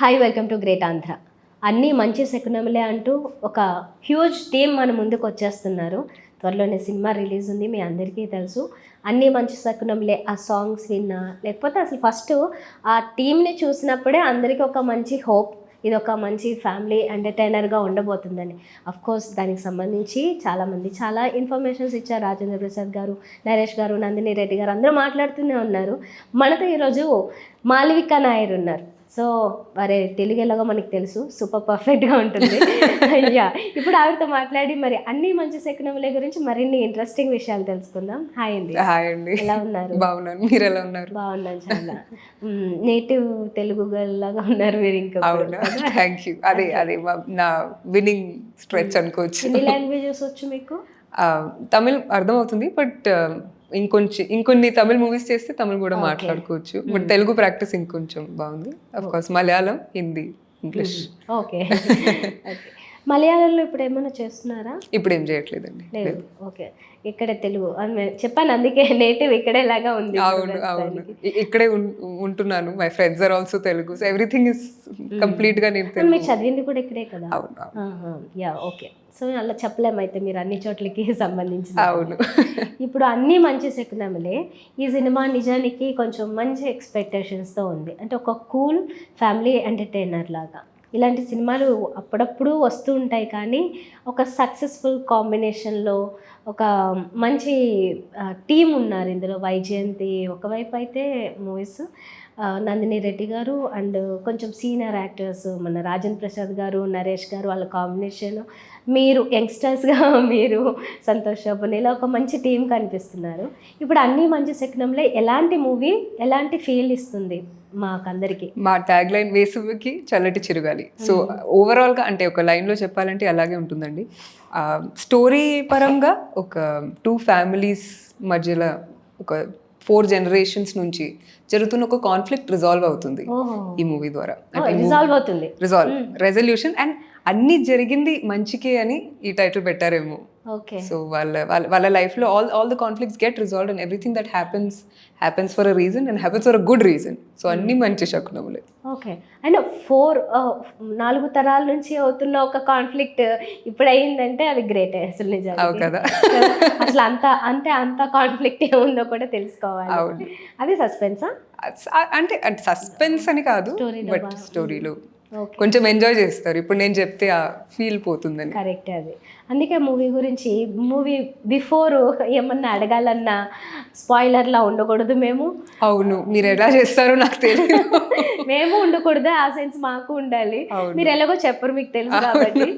Hi welcome to great Andhra. అన్నీ మంచి శకునములే అంటూ ఒక హ్యూజ్ టీమ్ మన ముందుకు వచ్చేస్తున్నారు. త్వరలోనే సినిమా రిలీజ్ ఉంది, మీ అందరికీ తెలుసు. అన్నీ మంచి శకునములే ఆ సాంగ్స్ విన్నా, లేకపోతే అసలు ఫస్ట్ ఆ టీమ్ని చూసినప్పుడే అందరికీ ఒక మంచి హోప్, ఇది ఒక మంచి ఫ్యామిలీ ఎంటర్టైనర్గా ఉండబోతుందని. కోర్స్ దానికి సంబంధించి చాలామంది చాలా ఇన్ఫర్మేషన్స్ ఇచ్చారు. రాజేంద్ర ప్రసాద్ గారు, నరేష్ గారు, నందిని రెడ్డి గారు అందరూ మాట్లాడుతూనే ఉన్నారు. మనతో ఈరోజు మాళవిక నాయర్ ఉన్నారు. సో వారి తెలుగు ఎలాగో మనకు తెలుసు, సూపర్ పర్ఫెక్ట్గా ఉంటుంది. అయ్యా ఇప్పుడు ఆవిడతో మాట్లాడి మరి అన్ని మంచి శకునముల గురించి మరిన్ని ఇంట్రెస్టింగ్ విషయాలు తెలుసుకుందాం. హాయ్ అండి. హాయ్ అండి. ఎలా ఉన్నారు? బాగున్నాను, మీరు ఎలా ఉన్నారు? బాగున్నాను చాలా. నేటివ్ తెలుగు గర్ల్ లాగా ఉన్నారు మీరు. ఇంకా థ్యాంక్ యూ. అదే అదే నా విన్నింగ్ స్ట్రెచ్ అనుకోవచ్చు. ఎన్ని లాంగ్వేజెస్ వచ్చు మీకు? తమిళ్ అర్థమవుతుంది, బట్ ఇంకొన్ని తమిళ్ మూవీస్ చేస్తే తమిళ్ కూడా మాట్లాడుకోవచ్చు. బట్ తెలుగు ప్రాక్టీస్ ఇంకొంచెం బాగుంది. Of course Malayalam, Hindi, English. Okay. మలయాళంలో ఇప్పుడు ఏమైనా చేస్తున్నారా? ఇప్పుడు ఏం చేయట్లేదండి. లేదు. ఓకే. ఇక్కడ తెలుగు చెప్పాను, అందుకే నేటివ్ ఇక్కడేలాగా ఉంది. అవును అవును, ఇక్కడే ఉంటున్నాను. My friends are also Telugu, so everything is complete గా నేను తెలుగు. మీరు చదివింది కూడా ఇక్కడే కదా? అవును. Yeah okay. సో అలా చెప్పలేమైతే మీరు అన్ని చోట్లకి సంబంధించి. అవును. ఇప్పుడు అన్నీ మంచి శకునములే. ఈ సినిమా నిజానికి కొంచెం మంచి ఎక్స్పెక్టేషన్స్తో ఉంది. అంటే ఒక కూల్ ఫ్యామిలీ ఎంటర్టైనర్ లాగా. ఇలాంటి సినిమాలు అప్పుడప్పుడు వస్తూ ఉంటాయి, కానీ ఒక సక్సెస్ఫుల్ కాంబినేషన్లో ఒక మంచి టీం ఉన్నారు ఇందులో. వైజయంతి ఒకవైపు అయితే మూవీస్, నందిని రెడ్డి గారు అండ్ కొంచెం సీనియర్ యాక్టర్స్ మన రాజేంద్ర ప్రసాద్ గారు, నరేష్ గారు, వాళ్ళ కాంబినేషన్, మీరు యంగ్స్టర్స్గా మీరు, సంతోష్ శోభన్, ఇలా ఒక మంచి టీం కనిపిస్తున్నారు. ఇప్పుడు అన్నీ మంచి శకునంలో ఎలాంటి మూవీ ఎలాంటి ఫీల్ ఇస్తుంది మాకందరికి? మా ట్యాగ్ లైన్ వేసవికి చల్లటి చిరుగాలి. సో ఓవరాల్గా అంటే ఒక లైన్లో చెప్పాలంటే అలాగే ఉంటుందండి. స్టోరీ పరంగా ఒక 2 ఫ్యామిలీస్ మధ్యలో ఒక 4 జనరేషన్స్ నుంచి జరుగుతున్న ఒక కాన్ఫ్లిక్ట్ రిజాల్వ్ అవుతుంది ఈ మూవీ ద్వారా. రెజల్యూషన్ అండ్ అన్ని జరిగింది మంచికే అని ఈ టైటిల్ పెట్టారేమో. సో వాళ్ళ లైఫ్లో all the conflicts get resolved and everything that happens for a reason and happens for a good reason. So అన్ని మంచి శకునములే. ఓకే. అండ్ 4 తరాల నుంచి అవుతున్న ఒక కాన్ఫ్లిక్ట్ ఇప్పుడు అయిందంటే అది గ్రేట్ అసలు నిజంగా కదా. అసలు అంత కాన్ఫ్లిక్ట్ ఏముందో కూడా తెలుసుకోవాలి. అది సస్పెన్సా? అంటే సస్పెన్స్ అని కాదు, బట్ స్టోరీలో కొంచెం ఎంజాయ్ చేస్తారు. ఇప్పుడు నేను చెప్తే ఆ ఫీల్ పోతుందని. కరెక్ట్. అది అందుకే మూవీ గురించి మూవీ బిఫోర్ ఏమన్నా అడగాలన్నా స్పాయిలర్లా ఉండకూడదు మేము. అవును, మీరు ఎలా చేస్తారో నాకు తెలియదు. మేము ఉండకూడదు, ఆ సెన్స్ మాకు ఉండాలి. మీరు ఎలాగో చెప్పరు, మీకు తెలుసు కాబట్టి.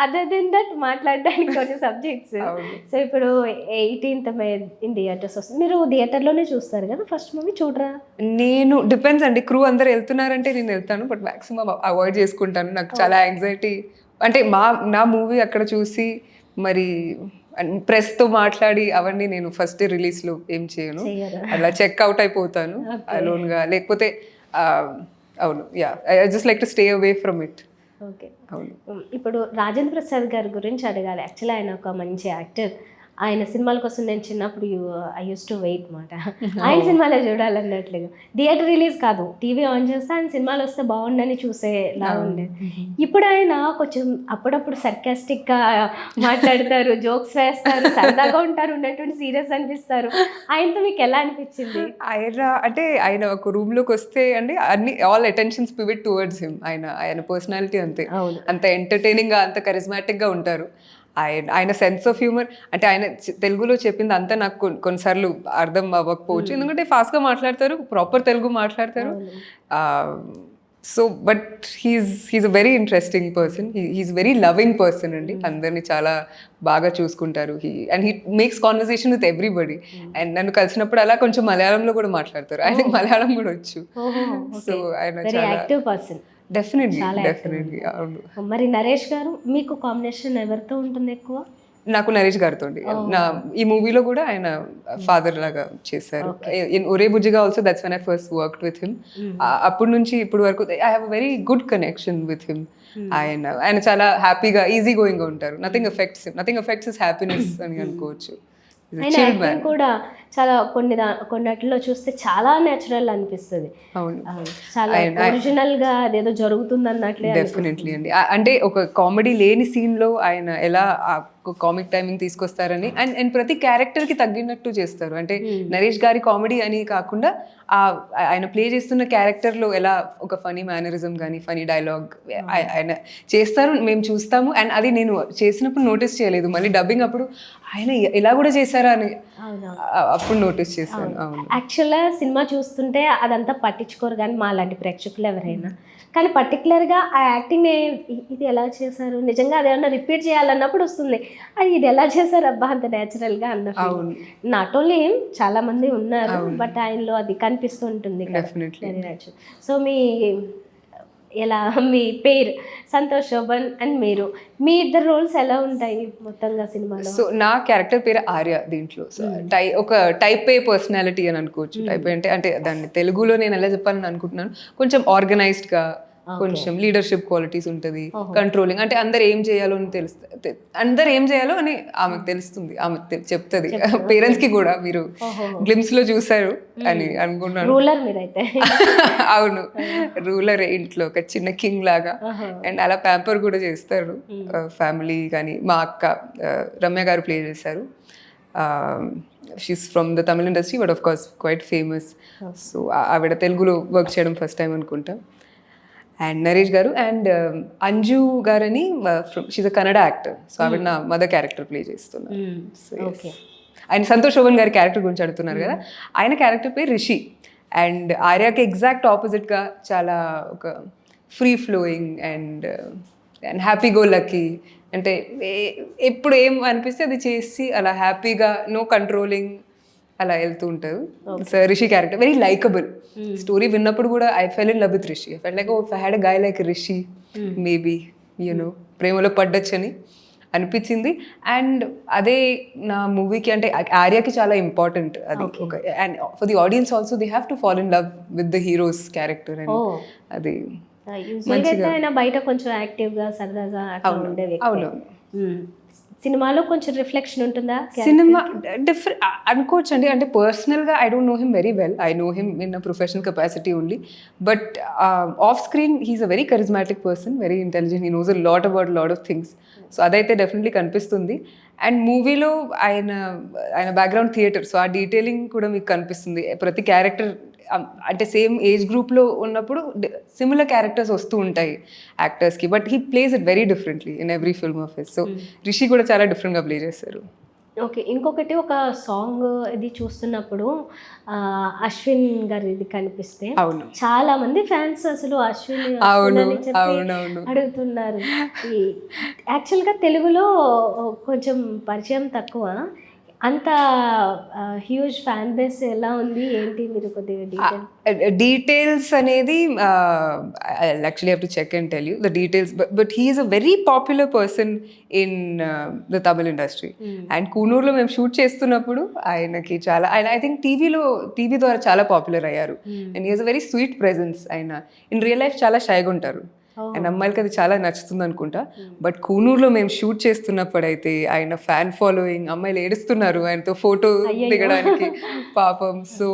అదర్ దెన్ దట్ మాట్లాడడానికి కొన్ని సబ్జెక్ట్స్. సో ఇప్పుడు 18th May ఇన్ థియేటర్స్ వస్తుంది. మీరు థియేటర్లోనే చూస్తారు కదా ఫస్ట్ మూవీ? చూడరా? నేను డిపెండ్స్ అండి. క్రూ అందరు వెళ్తున్నారంటే నేను వెళ్తాను, బట్ మ్యాక్సిమం అవాయిడ్ చేసుకుంటాను. నాకు చాలా యాంగ్జైటీ. అంటే నా మూవీ అక్కడ చూసి మరి ప్రెస్తో మాట్లాడి అవన్నీ నేను ఫస్ట్ రిలీజ్లో ఏం చేయను. అలా చెక్అవుట్ అయిపోతాను అలోన్గా. లేకపోతే అవును, yeah, I just like to stay away from it. Okay. అవును. ఇప్పుడు రాజేంద్ర ప్రసాద్ గారి గురించి అడగాలి. యాక్చువల్లీ ఆయన ఒక మంచి యాక్టర్. ఆయన సినిమాల కోసం నేను చిన్నప్పుడు ఐ యూస్ టు వెయిట్ మాట, ఆయన సినిమాలే చూడాలన్నట్లుగా. థియేటర్ రిలీజ్ కాదు, టీవీ ఆన్ చేస్తే ఆయన సినిమాలు వస్తే బాగుండని చూసేలా ఉండే. ఇప్పుడు ఆయన కొంచెం అప్పుడప్పుడు సర్కాస్టిక్గా మాట్లాడతారు, జోక్స్ వేస్తారు, సరదాగా ఉంటారు, ఉన్నటువంటి సీరియస్ అనిపిస్తారు. ఆయనతో మీకు ఎలా అనిపించింది? ఆయన ఒక రూమ్లోకి వస్తే అండి అన్ని ఆల్ అటెన్షన్స్ పివిట్ టువర్డ్స్ హిమ్. ఆయన పర్సనాలిటీ అంత ఎంటర్టైనింగ్గా, అంత కరిస్మాటిక్గా ఉంటారు. ఆయన సెన్స్ ఆఫ్ హ్యూమర్, అంటే ఆయన తెలుగులో చెప్పింది అంతా నాకు కొన్నిసార్లు అర్థం అవ్వకపోవచ్చు, ఎందుకంటే ఫాస్ట్గా మాట్లాడతారు, ప్రాపర్ తెలుగు మాట్లాడతారు. So but he's a very interesting person. He's very loving person అండి. అందరినీ చాలా బాగా చూసుకుంటారు. And he makes conversation with everybody. And నన్ను కలిసినప్పుడు అలా కొంచెం మలయాళంలో కూడా మాట్లాడతారు. ఆయనకు మలయాళం కూడా వచ్చు. సో ఆయన చాలా యాక్టివ్ పర్సన్. డెఫినెట్లీ. అవును. మరి నరేష్ గారు మీకు కాంబినేషన్ ఎవరితో ఉంటుంది ఎక్కువ? నాకు నరేష్ గారితో. ఈ మూవీలో కూడా ఆయన ఫాదర్ లాగా చేశారు. ఇన్ ఒరే బుజ్జిగా also that's when I first worked with him. అప్పటి నుంచి ఇప్పటి వరకు I have a very good connection with him. ఆయన చాలా హ్యాపీగా, ఈజీ గోయింగ్గా ఉంటారు. నథింగ్ ఎఫెక్ట్స్ హిస్ హ్యాపీనెస్ అని అనుకోవచ్చు. ఆయన యాక్టింగ్ కూడా చాలా కొన్నిట్లో చూస్తే చాలా నేచురల్ అనిపిస్తుంది. అవును, చాలా ఒరిజినల్గా అదేదో జరుగుతుంది అన్నట్లే. డెఫినెట్లీ అండి. అంటే ఒక కామెడీ లేని సీన్లో ఆయన ఎలా కామిక్ టైమింగ్ తీసుకొస్తారని అండ్ ప్రతి క్యారెక్టర్కి తగ్గినట్టు చేస్తారు. అంటే నరేష్ గారి కామెడీ అని కాకుండా ఆయన ప్లే చేస్తున్న క్యారెక్టర్లో ఎలా ఒక ఫనీ మేనరిజం కానీ ఫనీ డైలాగ్ ఆయన చేస్తారు, మేము చూస్తాము. అండ్ అది నేను చేసినప్పుడు నోటీస్ చేయలేదు, మళ్ళీ డబ్బింగ్ అప్పుడు ఆయన ఇలా కూడా చేశారా అని అప్పుడు నోటీస్ చేశాను. అవును, యాక్చువల్గా సినిమా చూస్తుంటే అదంతా పట్టించుకోరు కానీ మా లాంటి ప్రేక్షకులు ఎవరైనా, కానీ పర్టికులర్గా ఆ యాక్టింగ్ ఇది ఎలా చేశారు, నిజంగా అదేమన్నా రిపీట్ చేయాలన్నప్పుడు వస్తుంది, అది ఇది ఎలా చేశారు అబ్బా అంత న్యాచురల్గా అన్నట్టు. నాట్ ఓన్లీ చాలా మంది ఉన్నారు, బట్ ఆయనలో అది కనిపిస్తుంటుంది. సో మీ పేరు సంతోష్ శోభన్ అండ్ మీ ఇద్దరు రోల్స్ ఎలా ఉంటాయి మొత్తంగా సినిమాలో? సో నా క్యారెక్టర్ పేరు ఆర్య దీంట్లో. సో ఒక టైప్ ఏ పర్సనాలిటీ అని అనుకోవచ్చు. టైప్ అంటే దాన్ని తెలుగులో నేను ఎలా చెప్పాలని అనుకుంటున్నాను, కొంచెం ఆర్గనైజ్డ్గా, కొంచెం లీడర్షిప్ క్వాలిటీస్ ఉంటుంది, కంట్రోలింగ్. అంటే అందరు ఏం చేయాలో అని తెలుస్తుంది, అందరు ఏం చేయాలో అని ఆమెకు తెలుస్తుంది, ఆమె చెప్తుంది. పేరెంట్స్ కి కూడా మీరు గ్లిమ్స్ లో చూసారు అని అనుకుంటున్నాను. రూలర్ మీరైతే. అవును, రూలర్ ఇంట్లో ఒక చిన్న కింగ్ లాగా. అండ్ అలా ప్యాంపర్ కూడా చేస్తారు ఫ్యామిలీ. కానీ మా అక్క రమ్య గారు ప్లే చేశారు. She's from the Tamil industry, but of course quiet famous. So ఆవిడ తెలుగులో వర్క్ చేయడం ఫస్ట్ టైం అనుకుంటా. అండ్ నరేష్ గారు అండ్ అంజు గారని she's a Kannada actor. So ఆవిడ నా మదర్ క్యారెక్టర్ ప్లే చేస్తున్నారు. ఆయన సంతోష్ శోభన్ గారి క్యారెక్టర్ గురించి అడుగుతున్నారు కదా, ఆయన క్యారెక్టర్ పేరు రిషి. అండ్ ఆర్యాకి ఎగ్జాక్ట్ ఆపోజిట్గా చాలా ఒక free flowing and happy go lucky. అంటే ఎప్పుడు ఏం అనిపిస్తే అది చేసి అలా హ్యాపీగా, నో కంట్రోలింగ్, అలా వెళ్తూ ఉంటారు. So Rishi character very likable. Story విన్నప్పుడు కూడా I fell in love with Rishi. I fell like oh I had a guy like Rishi, maybe you know ప్రేమలో పడ్డొచ్చని అనిపించింది. అండ్ అదే నా మూవీకి అంటే ఆర్యాకి చాలా ఇంపార్టెంట్ అది. ఒక and for the audience also they have to fall in love with the heroes character. And అది బయట కొంచెం యాక్టివ్గా సరదాగా ఉండే వ్యక్తి. సినిమాలో కొంచెం రిఫ్లెక్షన్ ఉంటుందా? సినిమా డిఫరెంట్ అనుకోవచ్చు అండి. అంటే పర్సనల్గా I don't know him very well, I know him in a professional capacity only. But off screen he's a very charismatic person, very intelligent, he knows a lot about lot of things. So అదైతే definitely కనిపిస్తుంది. And మూవీలో ఆయన background theatre, so ఆ detailing కూడా మీకు కనిపిస్తుంది. ప్రతి character అంటే సేమ్ ఏజ్ గ్రూప్లో ఉన్నప్పుడు సిమిలర్ క్యారెక్టర్స్ వస్తూ ఉంటాయి యాక్టర్స్కి, but he plays it very డిఫరెంట్లీ in every film of his. So Rishi కూడా చాలా డిఫరెంట్గా ప్లే చేస్తారు. ఓకే, ఇంకొకటి ఒక సాంగ్ ఇది చూస్తున్నప్పుడు అశ్విన్ గారి ఇది కనిపిస్తే చాలా మంది ఫ్యాన్స్ అసలు అశ్విన్ అడుగుతున్నారు. యాక్చువల్గా తెలుగులో కొంచెం పరిచయం తక్కువ, అంత హ్యూజ్ ఫ్యాన్ బేస్ ఎలా ఉంది ఏంటి మీరు కొద్దిగా డీటెయిల్స్ అనేది actually have to check and tell you the details. But he is a very popular person in the Tamil industry. And కూనూరులో మేము షూట్ చేస్తున్నప్పుడు ఆయనకి చాలా ఐ థింక్ టీవీ ద్వారా చాలా పాపులర్ అయ్యారు. And he has a very sweet presence. ఆయన in real life చాలా షైగా ఉంటారు. అండ్ అమ్మాయిలకి అది చాలా నచ్చుతుంది అనుకుంటా. బట్ కూనూరులో మేము షూట్ చేస్తున్నప్పుడైతే ఆయన ఫ్యాన్ ఫాలోయింగ్, అమ్మాయిలు ఏడుస్తున్నారు ఆయనతో ఫోటో దిగడానికి పాపం. So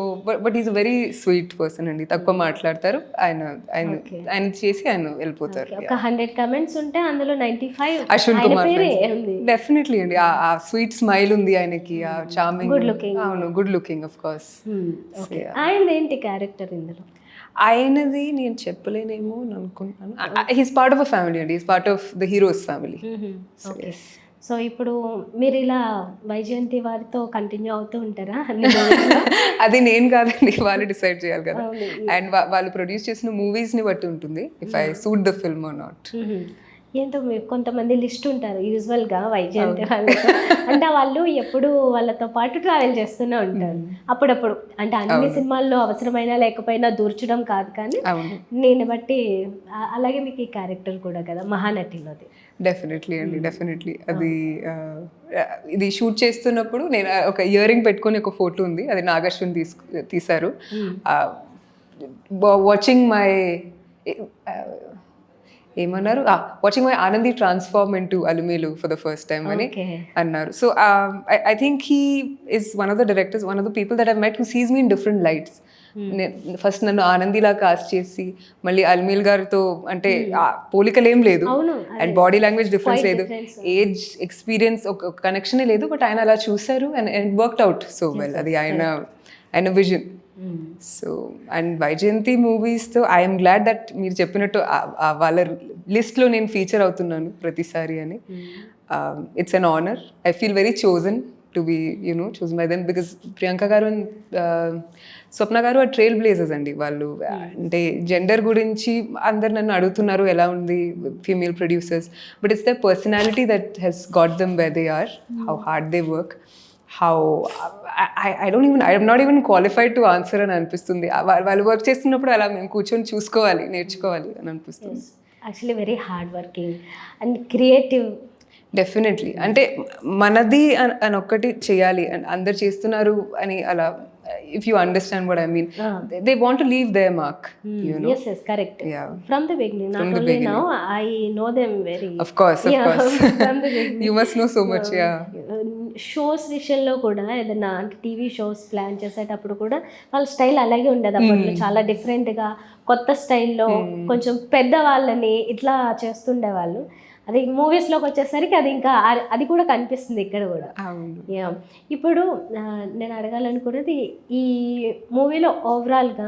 but is a very sweet person అండి, తక్కువ మాట్లాడతారు. ఆయన చేసి ఆయన వెళ్ళిపోతారు. 100 కమెంట్స్ ఉంటే అందులో 95 అశ్విన్ కుమార్. డెఫినెట్లీ అండి, ఆ స్వీట్ స్మైల్ ఉంది ఆయనకి, ఆ చార్మింగ్. అవును, గుడ్ లుకింగ్ ఆఫ్ కోర్స్. ఆయన ఏంటి క్యారెక్టర్ ఇందులో? ఆయనది నేను చెప్పలేనేమో అని అనుకుంటున్నాను. He's part of a family అండి, he's part of the heroes family. So ఇప్పుడు మీరు ఇలా వైజయంతి వారితో కంటిన్యూ అవుతూ ఉంటారా? అది నేను కాదండి, వాళ్ళు డిసైడ్ చేయాలి కదా. అండ్ వాళ్ళు ప్రొడ్యూస్ చేసిన మూవీస్ని బట్టి ఉంటుంది if I suit the film or not. ఏంటో కొంతమంది లిస్ట్ ఉంటారు యూజువల్గా వైజయంతి వాళ్ళతో, అంటే వాళ్ళు ఎప్పుడు వాళ్ళతో పాటు ట్రావెల్ చేస్తూనే ఉంటారు అప్పుడప్పుడు. అంటే అన్ని సినిమాల్లో అవసరమైనా లేకపోయినా దూర్చడం కాదు, కానీ నేను బట్టి అలాగే మీకు ఈ క్యారెక్టర్ కూడా కదా మహానటిలోది. డెఫినెట్లీ అండి, డెఫినెట్లీ. అది ఇది షూట్ చేస్తున్నప్పుడు నేను ఒక ఇయర్ రింగ్ పెట్టుకుని ఒక ఫోటో ఉంది, అది నాగశ్విన్ తీశారు. వాచింగ్ మై ఏమన్నారు, watching my Anandi transform into Alumelu for the first time అని Okay. అన్నారు. So I think he is one of the directors, one of the people that I met who sees me in different lights. First నన్ను ఆనందిలా cost చేసి మళ్ళీ అల్మేల్ గారితో అంటే పోలికలేం లేదు, అవును, and body language difference Quite లేదు, difference. ఏజ్ ఎక్స్పీరియన్స్ ఒక కనెక్షనే లేదు, బట్ ఆయన అలా చూసారు and worked out so well. అది ఆయన విజన్. సో అండ్ వైజయంతి మూవీస్తో ఐఎమ్ గ్లాడ్ దట్ మీరు చెప్పినట్టు వాళ్ళ లిస్ట్లో నేను ఫీచర్ అవుతున్నాను ప్రతిసారి అని. It's an honour. I feel very chosen to be chosen by them, because Priyanka garu and స్వప్న గారు ఆ ట్రైల్ బ్లేజర్స్ అండి వాళ్ళు. అంటే జెండర్ గురించి అందరు నన్ను అడుగుతున్నారు ఎలా ఉంది female producers, but it's the personality that he's got them where they are, how hard they work, how I'm not even qualified to answer అని అనిపిస్తుంది. వాళ్ళు వర్క్ చేస్తున్నప్పుడు అలా మేము కూర్చొని చూసుకోవాలి, నేర్చుకోవాలి అని అనిపిస్తుంది. Actually very hard working and creative. Definitely. అంటే మనది అని ఒక్కటి చేయాలి అని అందరు చేస్తున్నారు అని అలా, if you understand what I mean, they want to leave their mark, you know. Yes, correct. Yeah. From the beginning, From not the only beginning. now, I know them very. Of course. From the beginning. You must know so much, yeah. Shows విషయంలో కూడా ఏదైనా అంటే TV shows plan చేసేటప్పుడు కూడా వాళ్ళ style అలాగే ఉండేది అప్పట్లో, చాలా డిఫరెంట్గా కొత్త స్టైల్లో కొంచెం పెద్దవాళ్ళని ఇట్లా చేస్తుండేవాళ్ళు. అది మూవీస్లోకి వచ్చేసరికి అది ఇంకా అది కూడా కనిపిస్తుంది ఇక్కడ కూడా. యా, ఇప్పుడు నేను అడగాలనుకున్నది, ఈ మూవీలో ఓవరాల్గా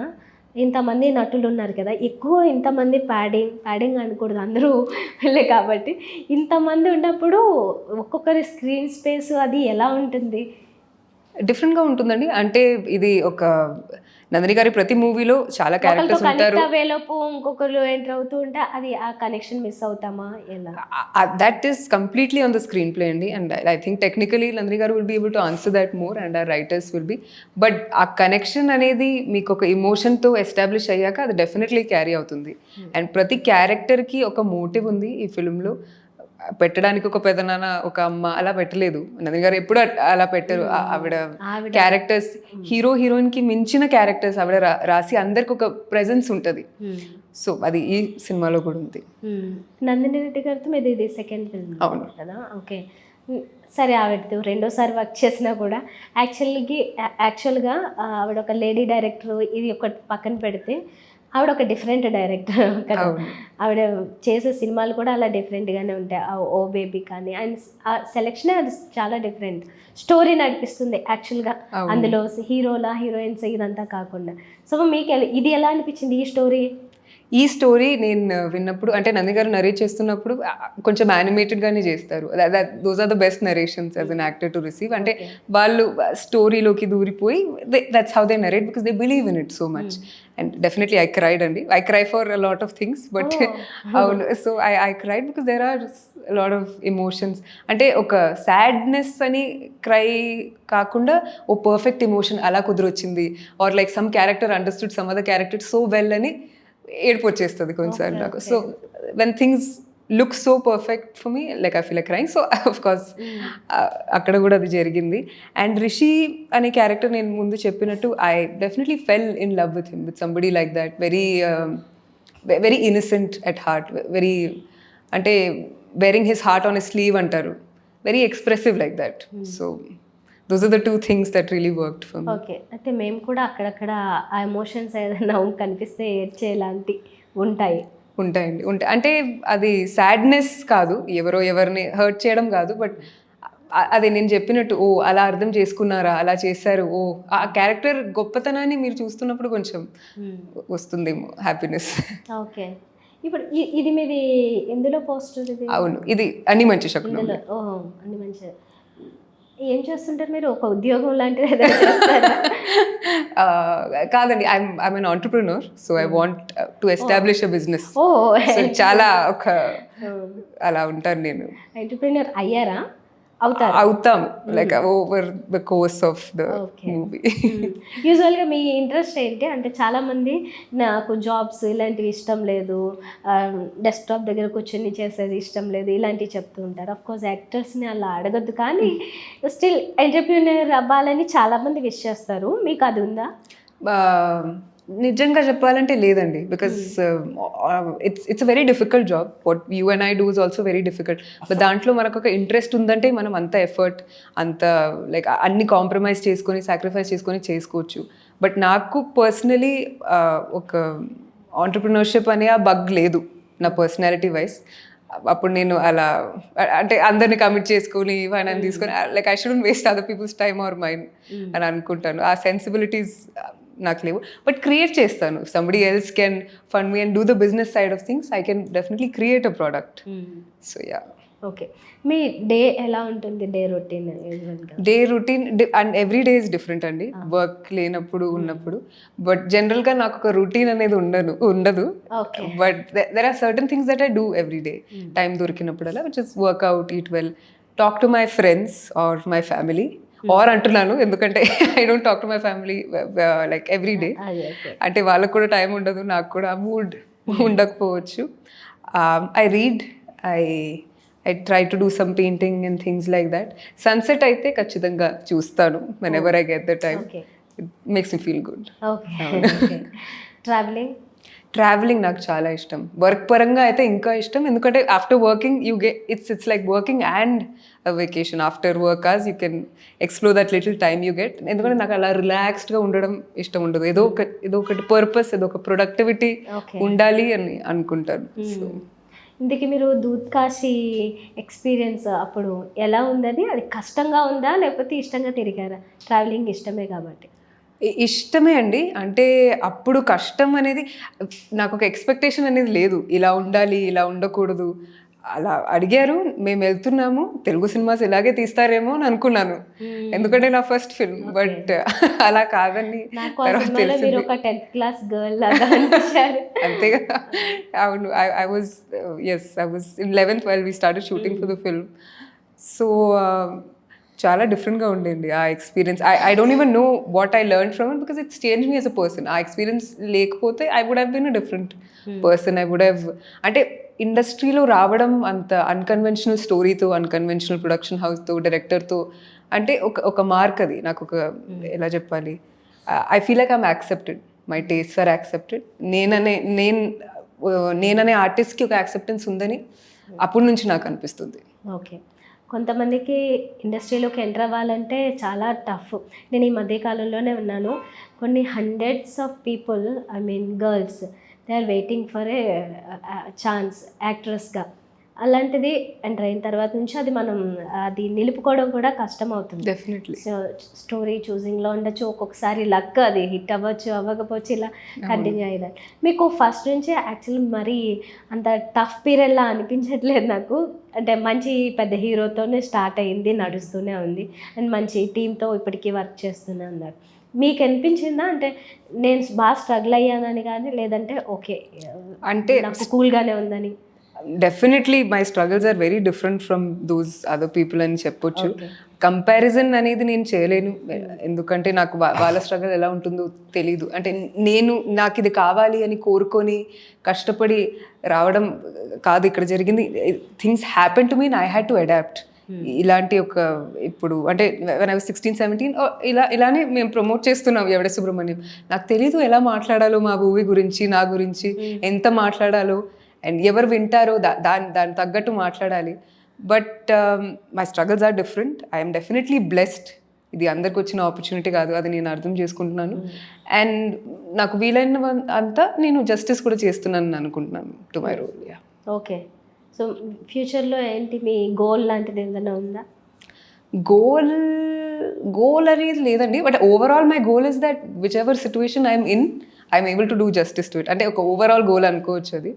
ఇంతమంది నటులు ఉన్నారు కదా, ఎక్కువ ఇంతమంది ప్యాడింగ్ అనకూడదు, అందరూ వెళ్ళే కాబట్టి ఇంతమంది ఉన్నప్పుడు ఒక్కొక్కరి స్క్రీన్ స్పేస్ అది ఎలా ఉంటుంది? డిఫరెంట్గా ఉంటుందండి. అంటే ఇది ఒక నందిని గారి ప్రతి మూవీలో చాలా క్యారెక్టర్స్ ఉంటారు. అవేలోపు ఇంకొకరు ఎంటర్ అవుతూ ఉంటే అది ఆ కనెక్షన్ మిస్ అవుతామా ఎలా? That is completely on the screenplay అండి. And I think technically Nandini garu will be able to answer that more and our writers will be. But ఆ కనెక్షన్ అనేది మీకు ఒక ఎమోషన్తో ఎస్టాబ్లిష్ అయ్యాక అది డెఫినెట్లీ క్యారీ అవుతుంది. అండ్ ప్రతి క్యారెక్టర్కి ఒక మోటివ్ ఉంది ఈ ఫిల్మ్లో. పెట్టడానికి ఒక పెదనాన్న ఒక అమ్మ అలా పెట్టలేదు నందిని గారు, ఎప్పుడు అలా పెట్టారు. ఆవిడ క్యారెక్టర్స్ హీరో హీరోయిన్ కి మించిన క్యారెక్టర్స్ ఆవిడ రాసి అందరికి ఒక ప్రెజెన్స్ ఉంటుంది. సో అది ఈ సినిమాలో కూడా ఉంది. నందిని రెడ్డి గారితో మీది ఇది సెకండ్ ఫిల్మ్ అవును కదా? ఓకే, సరే. ఆవిడతో రెండోసారి వర్క్ చేసినా కూడా యాక్చువల్గా ఆవిడ ఒక లేడీ డైరెక్టర్, ఇది ఒక పక్కన పెడితే ఆవిడ ఒక డిఫరెంట్ డైరెక్టర్ కదా. ఆవిడ చేసే సినిమాలు కూడా అలా డిఫరెంట్గానే ఉంటాయి. ఓ బేబీ కానీ ఆయన సెలెక్షనే అది చాలా డిఫరెంట్ స్టోరీ నడిపిస్తుంది యాక్చువల్గా. అందులో హీరోలా హీరోయిన్స్ ఇదంతా కాకుండా. సో మీకు ఇది ఎలా అనిపించింది ఈ స్టోరీ? నేను విన్నప్పుడు, అంటే నంది గారు నరేట్ చేస్తున్నప్పుడు కొంచెం యానిమేటెడ్గానే చేస్తారు. Those are the best narrations as an actor to receive. అంటే వాళ్ళు స్టోరీలోకి దూరిపోయి that's how they narrate because they believe in it so much. And definitely I cried అండి. I cry for a lot of things, but అవును. So I cried because there are lot of emotions. అంటే ఒక sadness అని cry కాకుండా ఓ perfect emotion అలా కుదిరొచ్చింది, or like some character understood some other character so well అని ఏడుపు వచ్చేస్తుంది కొన్నిసార్లు నాకు. So when things look so perfect for me, like I feel like crying. So of course అక్కడ కూడా అది జరిగింది. అండ్ రిషి అనే క్యారెక్టర్ నేను ముందు చెప్పినట్టు I definitely fell in love with him, with somebody like that, very innocent at heart, very అంటే wearing his heart on a sleeve అంటారు, very expressive like that. So those are the two things that really worked for me. Okay, అయితే మేము కూడా అక్కడక్కడ ఆ emotions ఏదైనా కనిపిస్తే ఏడ్చేలాంటి ఉంటాయండి. అంటే అది సాడ్నెస్ కాదు, ఎవరో ఎవరిని హర్ట్ చేయడం కాదు, బట్ అదే నేను చెప్పినట్టు ఓ అలా అర్థం చేసుకున్నారా, అలా చేశారు, ఓ ఆ క్యారెక్టర్ గొప్పతనాన్ని మీరు చూస్తున్నప్పుడు కొంచెం వస్తుందేమో హ్యాపీనెస్. ఓకే, ఇప్పుడు ఇది మీది ఎందులో పోస్టర్? అవును, ఇది అన్ని మంచి శకునం. అన్ని మంచి. ఏం చేస్తుంటారు మీరు? ఒక ఉద్యోగం లాంటిది కాదండి, I'm an entrepreneur, so I want to establish a business. So చాలా ఒక అలా ఉంటాను నేను. ఆంటర్ప్రినర్ అయ్యారా? అవుతాం like over the course of the movie. యూజువల్గా మీ ఇంట్రెస్ట్ ఏంటి? అంటే చాలామంది నాకు జాబ్స్ ఇలాంటివి ఇష్టం లేదు, డెస్క్టాప్ దగ్గర కూర్చొని చేసేది ఇష్టం లేదు, ఇలాంటివి చెప్తూ ఉంటారు. అఫ్కోర్స్ యాక్టర్స్ని అలా అడగద్దు, కానీ స్టిల్ ఎంటర్ప్రీనర్ అవ్వాలని చాలామంది విష్ చేస్తారు. మీకు అది ఉందా? నిజంగా చెప్పాలంటే లేదండి, because it's a very difficult job. What you and I do is also very difficult. But దాంట్లో మనకు ఒక ఇంట్రెస్ట్ ఉందంటే మనం అంత ఎఫర్ట్, అంత లైక్ అన్ని కాంప్రమైజ్ చేసుకొని సాక్రిఫైస్ చేసుకొని చేసుకోవచ్చు. బట్ నాకు పర్సనలీ ఒక ఆంటర్ప్రినర్షిప్ అనే ఆ బగ్ లేదు నా పర్సనాలిటీ వైజ్. అప్పుడు నేను అలా అంటే అందరిని కమిట్ చేసుకొని ఫైనాన్స్ తీసుకొని like I shouldn't waste other people's time or mind అని అనుకుంటాను. ఆ సెన్సిబిలిటీస్ నాకు లేవు. బట్ క్రియేట్ చేస్తాను. Somebody else can fund me and do the business side of things, I can definitely create a product. So yeah. Okay, మీ day ఎలా ఉంటుంది? Day routine day routine and every day is different అండి, work లేనప్పుడు ఉన్నప్పుడు. But జనరల్గా నాకు ఒక routine అనేది ఉండదు. But there are certain things that I do every day time దొరికినప్పుడల్లా, which is workout, eat well, talk to my friends or my family. Or అంటున్నాను ఎందుకంటే I don't talk to my family like every day. అంటే వాళ్ళకు కూడా time ఉండదు, నాకు కూడా ఆ మూడ్ ఉండకపోవచ్చు. I read, I try to do some painting and things like that. Sunset అయితే ఖచ్చితంగా చూస్తాను whenever I get the time. It makes me feel good. Okay. Travelling నాకు చాలా ఇష్టం. వర్క్ పరంగా అయితే ఇంకా ఇష్టం, ఎందుకంటే after working you get it's like working and vacation. After work as you can explore that little time you get. ఎందుకంటే నాకు అలా రిలాక్స్డ్గా ఉండడం ఇష్టం ఉండదు. ఏదో ఒకటి పర్పస్, ఏదో ఒక ప్రొడక్టివిటీ ఉండాలి అని అనుకుంటాను. సో ఇందుకే మీరు దూద్ కాశీ ఎక్స్పీరియన్స్ అప్పుడు ఎలా ఉందని, అది కష్టంగా ఉందా లేకపోతే ఇష్టంగా తిరిగారా? ట్రావెలింగ్ ఇష్టమే కాబట్టి. ఇష్టమే అండి. అంటే అప్పుడు కష్టం అనేది నాకు ఒక ఎక్స్పెక్టేషన్ అనేది లేదు, ఇలా ఉండాలి ఇలా ఉండకూడదు. అలా అడిగారు, మేము వెళ్తున్నాము, తెలుగు సినిమాస్ ఇలాగే తీస్తారేమో అని అనుకున్నాను, ఎందుకంటే నా ఫస్ట్ ఫిల్మ్. బట్ అలా కాదని తర్వాత తెలిసింది. అంతే కదా. అవును, I was in 11th while we started shooting for the film. So చాలా డిఫరెంట్గా ఉండేది ఆ experience. I don't even know what I learn from it, because it's change me as a person. ఆ ఎక్స్పీరియన్స్ లేకపోతే I would have been a different person. I would have, అంటే ఇండస్ట్రీలో రావడం అంత అన్కన్వెన్షనల్ స్టోరీతో, అన్కన్వెన్షనల్ ప్రొడక్షన్ హౌస్తో, డైరెక్టర్తో, అంటే ఒక మార్క్ అది నాకు. ఒక ఎలా చెప్పాలి, I feel like I'm accepted, my tastes are accepted. నేననే ఆర్టిస్ట్కి ఒక యాక్సెప్టెన్స్ ఉందని అప్పటి నుంచి నాకు అనిపిస్తుంది. ఓకే. కొంతమందికి ఇండస్ట్రీలోకి ఎంటర్ అవ్వాలంటే చాలా టఫ్. నేను ఈ మధ్యకాలంలోనే ఉన్నాను, కొన్ని hundreds of people, I mean girls, they are waiting for a chance యాక్ట్రెస్గా. అలాంటిది ఎంటర్ అయిన తర్వాత నుంచి అది మనం అది నిలుపుకోవడం కూడా కష్టం అవుతుంది. డెఫినెట్లీ. సో స్టోరీ చూసింగ్లో ఉండొచ్చు, ఒక్కొక్కసారి లక్ అది హిట్ అవ్వచ్చు, అవ్వకపోవచ్చు, ఇలా కంటిన్యూ అయ్యేదాన్ని. మీకు ఫస్ట్ నుంచి యాక్చువల్లీ మరి అంత టఫ్ పీరియడ్లా అనిపించట్లేదు నాకు. అంటే మంచి పెద్ద హీరోతోనే స్టార్ట్ అయ్యింది, నడుస్తూనే ఉంది, అండ్ మంచి టీంతో ఇప్పటికీ వర్క్ చేస్తూనే ఉన్నారు. మీకు అనిపించిందా అంటే నేను బాగా స్ట్రగుల్ అయ్యానని కానీ, లేదంటే ఓకే అంటే నాకు కూల్గానే ఉందని? Definitely my struggles are very different from those other people అని చెప్పొచ్చు. కంపారిజన్ అనేది నేను చేయలేను, ఎందుకంటే నాకు వాళ్ళ స్ట్రగుల్ ఎలా ఉంటుందో తెలీదు. అంటే నాకు ఇది కావాలి అని కోరుకొని కష్టపడి రావడం కాదు ఇక్కడ జరిగింది. Things happen to me and I had to adapt. ఇలాంటి ఒక ఇప్పుడు అంటే when I was 16-17 ఇలానే మేము ప్రమోట్ చేస్తున్నాం ఎవడే సుబ్రహ్మణ్యం. నాకు తెలీదు ఎలా మాట్లాడాలో మా మూవీ గురించి, నా గురించి ఎంత మాట్లాడాలో, అండ్ ఎవరు వింటారో దాని తగ్గట్టు మాట్లాడాలి. But my struggles are different. I'm definitely blessed. ఇది అందరికి వచ్చిన ఆపర్చునిటీ కాదు, అది నేను అర్థం చేసుకుంటున్నాను. అండ్ నాకు వీలైన అంతా నేను జస్టిస్ కూడా చేస్తున్నాను అనుకుంటున్నాను to my role. Okay. So ఫ్యూచర్లో ఏంటి మీ గోల్ లాంటిది ఏదైనా ఉందా? గోల్ అనేది లేదండి, but overall my goal is that which ever situation I'm in, I'm able to do justice to it. అంటే ఒక ఓవరాల్ గోల్ అనుకోవచ్చు అది.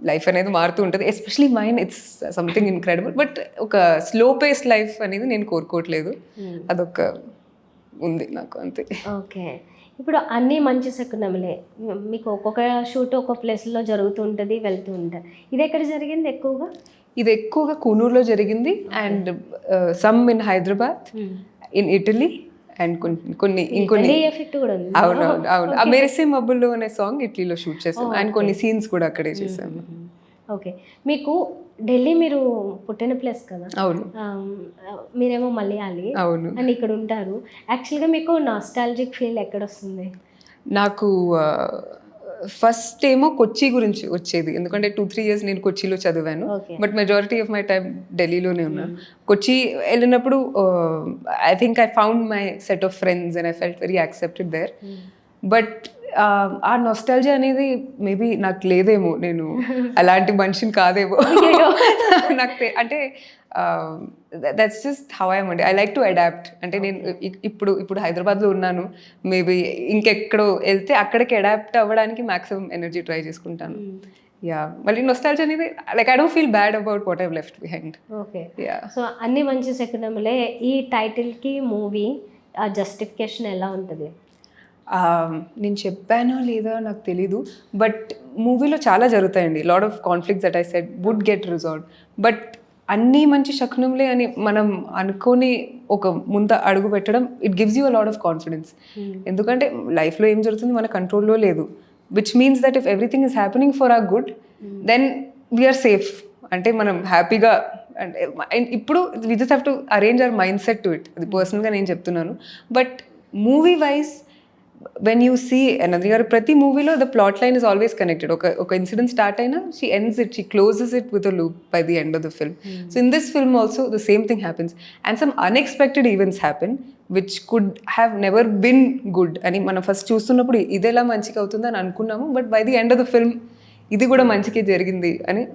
లైఫ్ అనేది మారుతూ ఉంటుంది, especially mine it's something incredible. But ఒక స్లో పేస్ లైఫ్ అనేది నేను కోరుకోవట్లేదు, అదొక ఉంది నాకు, అంతే. ఓకే. ఇప్పుడు అన్నీ మంచి శకునములే, మీకు ఒక్కొక్క షూట్ ఒక్కొక్క ప్లేస్లో జరుగుతూ ఉంటుంది, వెళ్తూ ఉంటుంది. ఇది ఎక్కడ జరిగింది ఎక్కువగా? ఇది ఎక్కువగా కూనూరులో జరిగింది, and some in Hyderabad, in Italy, and ఇంకొన్ని అవును మెరిసే మబ్బుల్లో అనే సాంగ్ ఇటలీలో షూట్ చేసాం, అండ్ కొన్ని సీన్స్ కూడా అక్కడే చేసాము. ఓకే. మీకు ఢిల్లీ మీరు పుట్టిన ప్లేస్ కదా? అవును. మీరేమో మలయాళీ, అవును, అండ్ ఇక్కడ ఉంటారు. యాక్చువల్గా మీకు నాస్టాలజిక్ ఫీల్ ఎక్కడ వస్తుంది? నాకు ఫస్ట్ ఏమో కొచ్చి గురించి వచ్చేది, ఎందుకంటే 2-3 years నేను కొచ్చిలో చదివాను, Okay. But majority of my time ఢిల్లీలోనే ఉన్నాను. కొచ్చి వెళ్ళినప్పుడు I think I found my set of friends and I felt very accepted there. But ఆ నొస్టాలజియా అనేది మేబీ నాకు లేదేమో, నేను అలాంటి మనిషిని కాదేమో. నాకు అంటే దట్స్ జస్ట్ హౌ ఐ అండి. I like to adapt. అంటే నేను ఇప్పుడు హైదరాబాద్లో ఉన్నాను, మేబీ ఇంకెక్కడో వెళ్తే అక్కడికి అడాప్ట్ అవ్వడానికి మ్యాక్సిమం ఎనర్జీ ట్రై చేసుకుంటాను. యా, మళ్ళీ నొస్టాలజియా అనేది like I don't feel bad about what I left behind. Okay. Yeah. So అన్ని మంచి శకునములే ఈ టైటిల్కి మూవీ ఆ జస్టిఫికేషన్ ఎలా ఉంటుంది? నేను చెప్పానో లేదో నాకు తెలీదు, బట్ మూవీలో చాలా జరుగుతాయండి. Lot of conflicts that I said would get resolved. But అన్నీ మంచి శకునంలే అని మనం అనుకొని ఒక ముందు అడుగు పెట్టడం, it gives you a lot of confidence. ఎందుకంటే లైఫ్లో ఏం జరుగుతుంది మన కంట్రోల్లో లేదు, which means that if everything is happening for our good, then we're safe. అంటే మనం హ్యాపీగా, అంటే ఇప్పుడు we just have to arrange our mind set to it. అది పర్సనల్గా నేను చెప్తున్నాను. But movie wise when you see Nandiని గారు ప్రతి మూవీలో the plot line is always connected. ఒక ఇన్సిడెంట్ స్టార్ట్ అయినా she ends it, she closes it with a loop by the end of the film. So in this film also the same thing happens, and some unexpected events happen which could have never been good అని మనం first చూస్తున్నప్పుడు ఇది ఎలా మంచిగా అవుతుంది అని అనుకున్నాము, but by the end of the film ఇది కూడా మంచిగా జరిగింది అని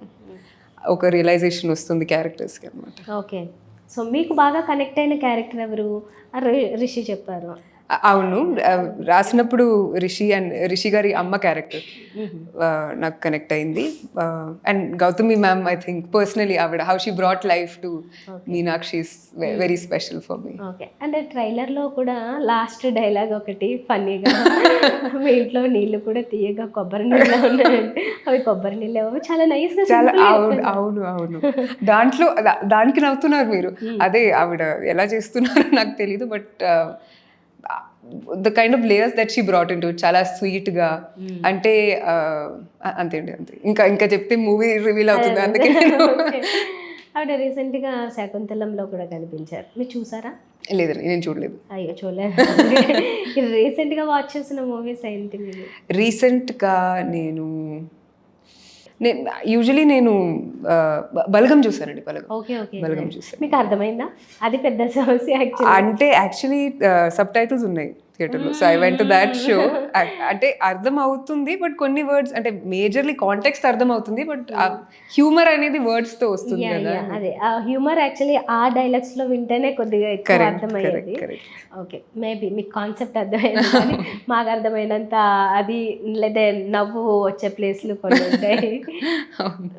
ఒక రియలైజేషన్ వస్తుంది క్యారెక్టర్స్కి అనమాట. ఓకే. సో మీకు బాగా కనెక్ట్ అయిన క్యారెక్టర్ ఎవరు? రిషి చెప్పారు. అవును, రాసినప్పుడు రిషి గారి అమ్మ క్యారెక్టర్ నాకు కనెక్ట్ అయింది. And Gautami ma'am, I think personally ఆవిడ how she brought life to Meenakshi is very special for me. Okay. అంటే ట్రైలర్లో కూడా లాస్ట్ డైలాగ్ ఒకటి ఫన్నీగా, మీ ఇంట్లో నీళ్ళు కూడా తీయగా కొబ్బరి నీళ్ళు ఉన్నాయండి, అవి కొబ్బరి నీళ్ళు ఏమో చాలా నైస్గా. చాలా అవును దాంట్లో దానికి నవ్వుతున్నారు మీరు. అదే ఆవిడ ఎలా చేస్తున్నారో నాకు తెలీదు, but the kind of layers that she brought into it, చాలా స్వీట్ గా. అంటే అంతే ఇంకా చెప్తే మూవీ రివీల్ అవుతుంది, అందుకే ఆవిడ రీసెంట్గా శాకుంతలంలో కూడా కనిపించారు, మీరు చూసారా? లేదండి, నేను చూడలేదు. అయ్యో, చూడలేదు. రీసెంట్గా వాచ్ చేసిన మూవీస్ ఏంటి? రీసెంట్గా నేను యూజువలీ బలగం చూసానండి. బలగం చూసాను. మీకు అర్థమైందా? అది పెద్ద సమస్య. అంటే యాక్చువల్లీ సబ్ టైటిల్స్ ఉన్నాయి థియేటర్లో, so I went to that show. అంటే అర్థం అవుతుంది, బట్ కొన్ని వర్డ్స్ అంటే మేజర్లీ కాంటెక్స్ట్ అర్థం అవుతుంది, బట్ హ్యూమర్ అనేది వర్డ్స్ తో వస్తుంది కదా. అదే ఆ హ్యూమర్ యాక్చువల్లీ ఆ డైలాగ్స్ లో వింటేనే కొద్దిగా ఎక్కువ అర్థమయ్యేది. ఓకే, మేబీ మీకు కాన్సెప్ట్ అర్థమైంది, కానీ మాకు అర్థమైనంత అది లేదా నవ్వు వచ్చే ప్లేస్లు కొన్ని ఉంటాయి.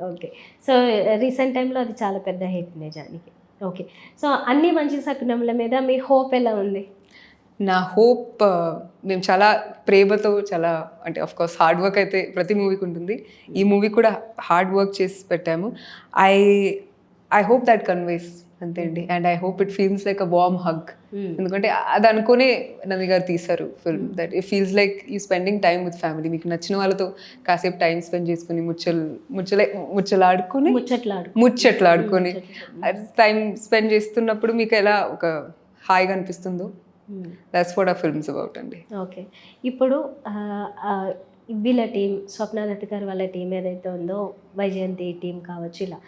ఓకే. సో రీసెంట్ టైంలో అది చాలా పెద్ద హిట్ నిజానికి. ఓకే. సో అన్ని మంచి శకునముల మీద మీ హోప్ ఎలా ఉంది? నా హోప్, మేము చాలా ప్రేమతో, చాలా అంటే ఆఫ్ కోర్స్ హార్డ్ వర్క్ అయితే ప్రతి మూవీకి ఉంటుంది, ఈ మూవీ కూడా హార్డ్ వర్క్ చేసి పెట్టాము. ఐ హోప్ దట్ కన్వేస్, అంతే అండి. And I hope it feels like a warm hug. ఎందుకంటే అది అనుకునే నంది గారు తీశారు film, that it feels like you spending time with family. మీకు నచ్చిన వాళ్ళతో కాసేపు టైం స్పెండ్ చేసుకుని ముచ్చట్లాడుకొని టైం స్పెండ్ చేస్తున్నప్పుడు మీకు ఎలా ఒక హాయిగా అనిపిస్తుందో, దట్స్ వాట్ ఆ ఫిల్మ్స్ అబౌట్ అండి. ఓకే. ఇప్పుడు వీళ్ళ టీం, స్వప్నాదత్ గారు వాళ్ళ టీం ఏదైతే ఉందో, వైజయంతి టీం కావచ్చు, ఇలా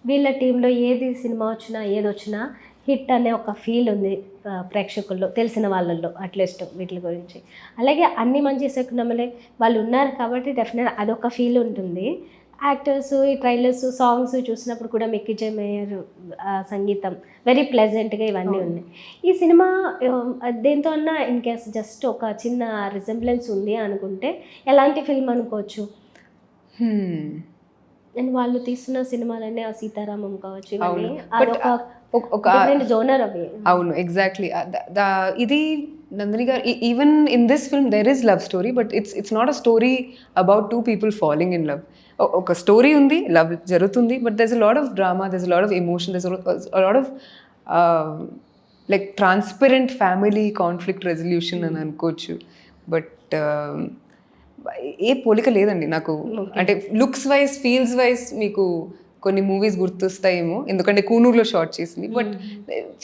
వీళ్ళ టీంలో ఏది సినిమా వచ్చినా ఏది వచ్చినా హిట్ అనే ఒక ఫీల్ ఉంది ప్రేక్షకుల్లో, తెలిసిన వాళ్ళల్లో అట్లీస్ట్ వీటి గురించి. అలాగే అన్ని మంచి శకునములే వాళ్ళు ఉన్నారు కాబట్టి డెఫినెట్ అదొక ఫీల్ ఉంటుంది. యాక్టర్స్, ఈ ట్రైలర్స్, సాంగ్స్ చూసినప్పుడు కూడా మిక్కీ మేయర్ సంగీతం వెరీ ప్లెజెంట్గా ఇవన్నీ ఉన్నాయి. ఈ సినిమా దేంతో అన్నా ఇన్ కేస్ జస్ట్ ఒక చిన్న రిజెంబ్లెన్స్ ఉంది అనుకుంటే ఎలాంటి ఫిల్మ్ అనుకోవచ్చు? అండ్ వాళ్ళు తీస్తున్న సినిమాలన్నీ ఆ సీతారామం కావచ్చు, ఇవన్నీ ఒక జోనర్ అవి. అవును, ఎగ్జాక్ట్లీ. ఇది నందిని గారు, even in this film there is love story, but it's not a story about two people falling in love. ఒక స్టోరీ ఉంది, లవ్ జరుగుతుంది, but there's a lot of drama, there's a lot of emotion, there's a lot of like transparent family conflict resolution అని అనుకోవచ్చు. But ఏ పోలిక లేదండి నాకు. అంటే looks wise, feels wise మీకు కొన్ని మూవీస్ గుర్తొస్తాయేమో, ఎందుకంటే కూనూరులో షార్ట్ చేసింది, బట్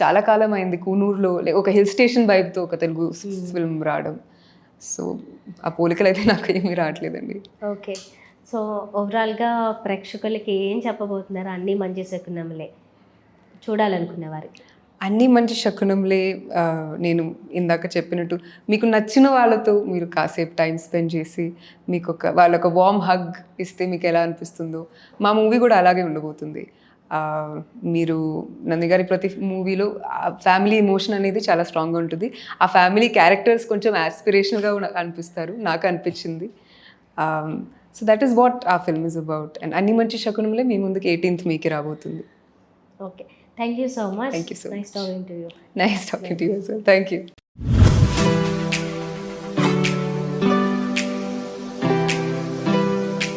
చాలా కాలం అయింది కూనూరులో ఒక హిల్ స్టేషన్ వైబ్తో ఒక తెలుగు ఫిల్మ్ రావడం. సో ఆ పోలికలు అయితే నాకు ఏమీ రావట్లేదండి. ఓకే. సో ఓవరాల్గా ప్రేక్షకులకి ఏం చెప్పబోతున్నారు అన్నీ మంచి శకునములే చూడాలనుకునే వారికి? అన్నీ మంచి శకునంలే. నేను ఇందాక చెప్పినట్టు మీకు నచ్చిన వాళ్ళతో మీరు కాసేపు టైం స్పెండ్ చేసి వాళ్ళొక వార్మ్ హగ్ ఇస్తే మీకు ఎలా అనిపిస్తుందో మా మూవీ కూడా అలాగే ఉండబోతుంది. మీరు నంది గారి ప్రతి మూవీలో ఫ్యామిలీ ఎమోషన్ అనేది చాలా స్ట్రాంగ్గా ఉంటుంది. ఆ ఫ్యామిలీ క్యారెక్టర్స్ కొంచెం యాస్పిరేషనల్గా అనిపిస్తారు, నాకు అనిపించింది. సో దట్ ఈస్ వాట్ ఆ ఫిల్మ్ ఇస్ అబౌట్. అండ్ అన్ని మంచి శకునంలే మీ ముందుకి 18th మేకి రాబోతుంది. Okay. Thank you so much. Thank you so nice talking to you. Nice talking to you, sir. Thank you.